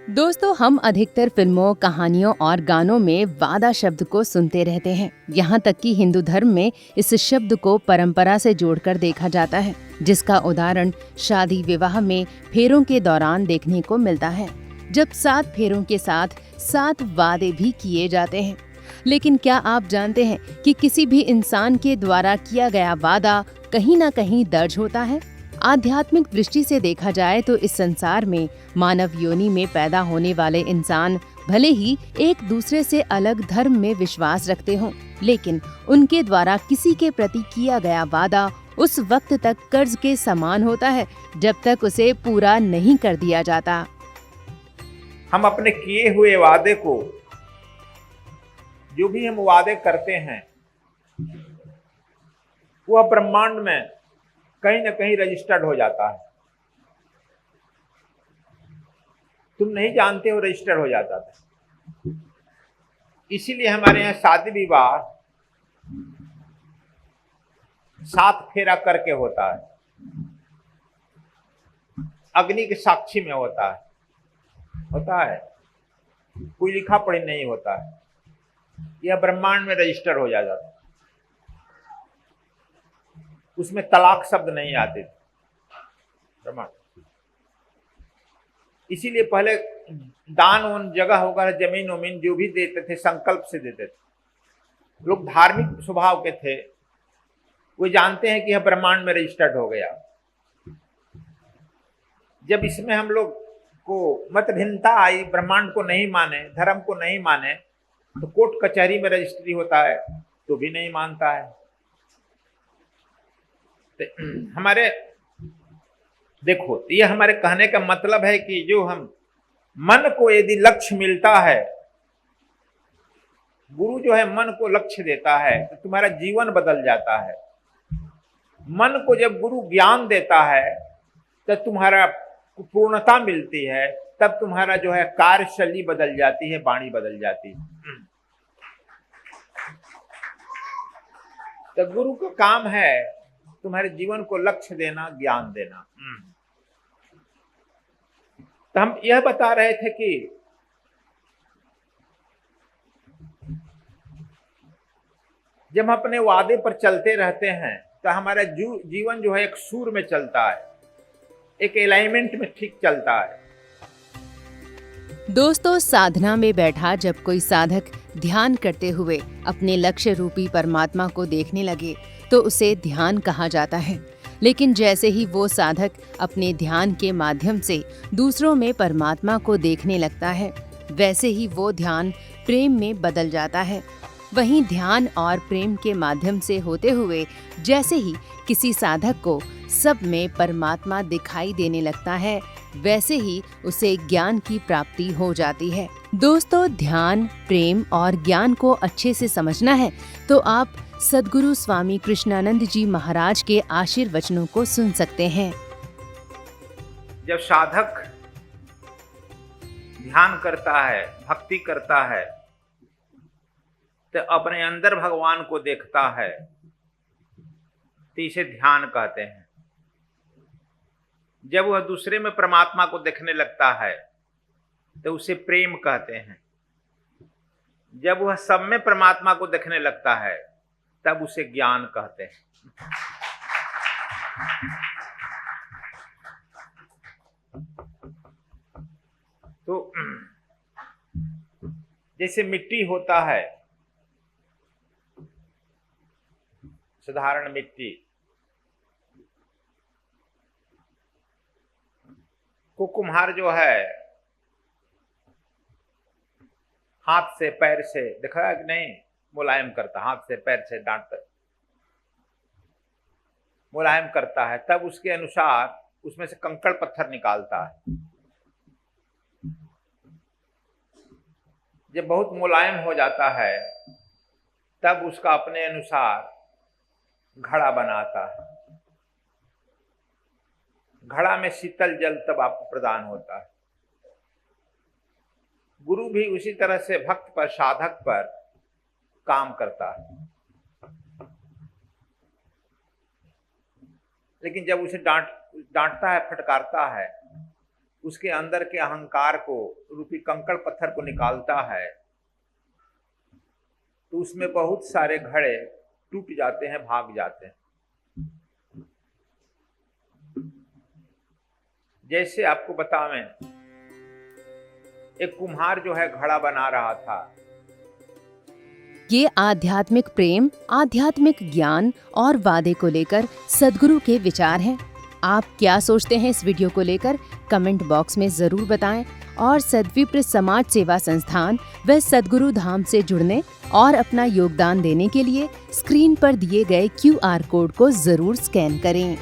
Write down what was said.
दोस्तों, हम अधिकतर फिल्मों, कहानियों और गानों में वादा शब्द को सुनते रहते हैं। यहाँ तक कि हिंदू धर्म में इस शब्द को परंपरा से जोड़कर देखा जाता है, जिसका उदाहरण शादी विवाह में फेरों के दौरान देखने को मिलता है, जब 7 फेरों के साथ 7 वादे भी किए जाते हैं। लेकिन क्या आप जानते हैं कि किसी भी इंसान के द्वारा किया गया वादा कहीं न कहीं दर्ज होता है? आध्यात्मिक दृष्टि से देखा जाए तो इस संसार में मानव योनि में पैदा होने वाले इंसान भले ही एक दूसरे से अलग धर्म में विश्वास रखते हों, लेकिन उनके द्वारा किसी के प्रति किया गया वादा उस वक्त तक कर्ज के समान होता है जब तक उसे पूरा नहीं कर दिया जाता। हम अपने किए हुए वादे को, जो भी हम वादे करते हैं, वह ब्रह्मांड में कहीं ना कहीं रजिस्टर्ड हो जाता है। तुम नहीं जानते हो, रजिस्टर्ड हो जाता था। इसीलिए हमारे यहाँ शादी विवाह 7 फेरा करके होता है, अग्नि के साक्षी में होता है, कोई लिखा पढ़ी नहीं होता है। यह ब्रह्मांड में रजिस्टर हो जाता था। उसमें तलाक शब्द नहीं आते थे ब्रह्मांड। इसीलिए पहले दान उन जगह होकर जमीन उमीन जो भी देते थे, संकल्प से देते थे। लोग धार्मिक स्वभाव के थे, वो जानते हैं कि यह ब्रह्मांड में रजिस्टर्ड हो गया। जब इसमें हम लोग को मतभिन्नता आई, ब्रह्मांड को नहीं माने, धर्म को नहीं माने, तो कोर्ट कचहरी में रजिस्ट्री होता है तो भी नहीं मानता है। हमारे देखो, ये हमारे कहने का मतलब है कि जो हम मन को यदि लक्ष्य मिलता है, गुरु जो है मन को लक्ष्य देता है, तो तुम्हारा जीवन बदल जाता है। मन को जब गुरु ज्ञान देता है तो तुम्हारा पूर्णता मिलती है, तब तुम्हारा जो है कार्यशैली बदल जाती है, वाणी बदल जाती है। तो गुरु का काम है तुम्हारे जीवन को लक्ष्य देना, ज्ञान देना। तो हम यह बता रहे थे कि जब हम अपने वादे पर चलते रहते हैं तो हमारा जीवन जो है एक सूर में चलता है, एक अलाइनमेंट में ठीक चलता है। दोस्तों, साधना में बैठा जब कोई साधक ध्यान करते हुए अपने लक्ष्य रूपी परमात्मा को देखने लगे तो उसे ध्यान कहा जाता है। लेकिन जैसे ही वो साधक अपने ध्यान के माध्यम से दूसरों में परमात्मा को देखने लगता है, वैसे ही वो ध्यान प्रेम में बदल जाता है। वहीं ध्यान और प्रेम के माध्यम से होते हुए जैसे ही किसी साधक को सब में परमात्मा दिखाई देने लगता है, वैसे ही उसे ज्ञान की प्राप्ति हो जाती है। दोस्तों, ध्यान, प्रेम और ज्ञान को अच्छे से समझना है तो आप सद्गुरु स्वामी कृष्णानंद जी महाराज के आशीर्वचनों को सुन सकते हैं। जब साधक ध्यान करता है, भक्ति करता है, तो अपने अंदर भगवान को देखता है, तो इसे ध्यान कहते हैं। जब वह दूसरे में परमात्मा को देखने लगता है तो उसे प्रेम कहते हैं। जब वह सब में परमात्मा को देखने लगता है तब उसे ज्ञान कहते हैं। तो जैसे मिट्टी होता है, साधारण मिट्टी को कुम्हार जो है हाथ से पैर से, देखा है कि नहीं, मुलायम करता, हाथ से पैर से डांट मुलायम करता है, तब उसके अनुसार उसमें से कंकड़ पत्थर निकालता है। जब बहुत मुलायम हो जाता है तब उसका अपने अनुसार घड़ा बनाता है। घड़ा में शीतल जल तब आपको प्रदान होता है। गुरु भी उसी तरह से भक्त पर, साधक पर काम करता है। लेकिन जब उसे डांटता है, फटकारता है, उसके अंदर के अहंकार को, रूपी कंकड़ पत्थर को निकालता है, तो उसमें बहुत सारे घड़े टूट जाते हैं, भाग जाते हैं। जैसे आपको बतावें, एक कुम्हार जो है घड़ा बना रहा था। ये आध्यात्मिक प्रेम, आध्यात्मिक ज्ञान और वादे को लेकर सद्गुरु के विचार हैं। आप क्या सोचते हैं इस वीडियो को लेकर? कमेंट बॉक्स में जरूर बताएं और सद्विप्र समाज सेवा संस्थान व सद्गुरु धाम से जुड़ने और अपना योगदान देने के लिए स्क्रीन पर दिए गए QR कोड को जरूर स्कैन करें।